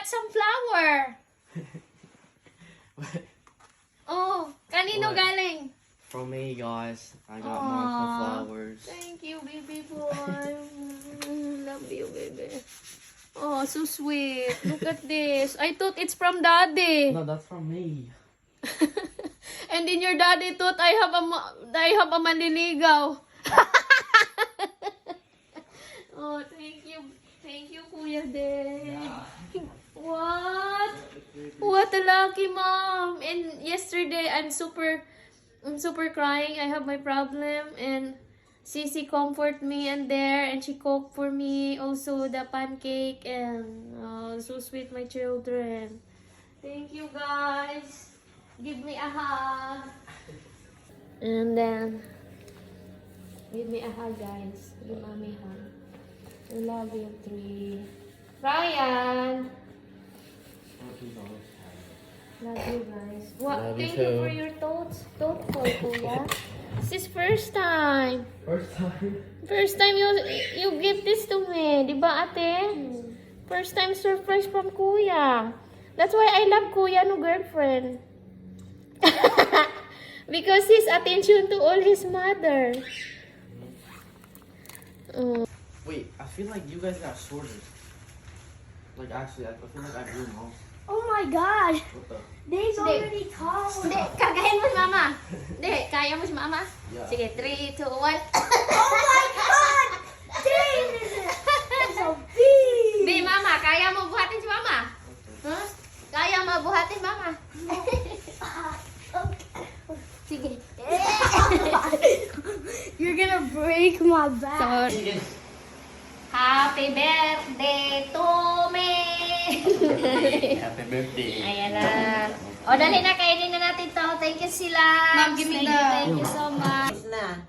some flower. Oh, kanino What? galing? From me, guys. I got Aw. Marco flowers. Thank you, baby boy. Love you, baby. Oh, so sweet. Look at this. I thought it's from daddy. No, that's from me. And then your daddy thought I have a manliligaw. Oh, thank you. Thank you, Kuya De. What? What a lucky mom. And yesterday I'm super crying. I have my problem and Sisi comfort me and there and she cooked for me also the pancake and so sweet my children. Thank you guys. Give me a hug. And then give me a hug, guys. Give mommy a hug. I love you, three. Ryan. Love you guys. What? Love you Thank you too. for your thoughts. Thoughtful, Kuya. This is first time. First time. First time you give this to me, di ba, ate? First time surprise from Kuya. That's why I love Kuya no girlfriend. Because his attention to all his mother. Oh. Wait, I feel like you guys got shorter. Like, actually, I feel like I grew more. Oh my gosh, What the? Dave's already tall. Hindi, kargahin mo si mama. Hindi, kaya mo si mama? Yeah. Sige, 3, 2, 1. Oh my god! Dave is so big! Hindi, mama, kaya mo buhatin si mama? Huh? Kaya mo buhatin mama? Sige. You're gonna break my back. Sorry. Happy birthday to me! Happy birthday. Ayan na. O, dali na, kainin na natin to. Thank you sila. Ma'am, give me Thank you so much. Na.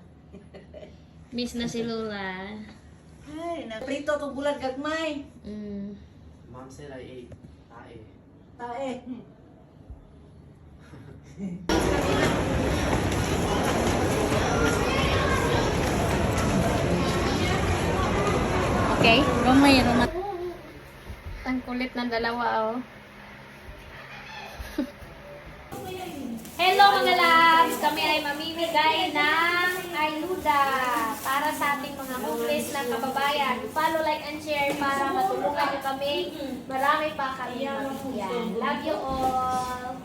Miss na si Lola. Ay, naprito itong bulan gagmay. Mm. Mom said I ate. Tae. Tae. Okay? Romay, romay. Ang kulit ng dalawa, oh. Hello mga loves! Kami ay mamimigay ng ayuda para sa ating mga homeless na kababayan. Follow, like, and share para matulungan nyo kami. Marami pa kami mabigyan. Love you all!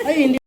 Ay, hindi.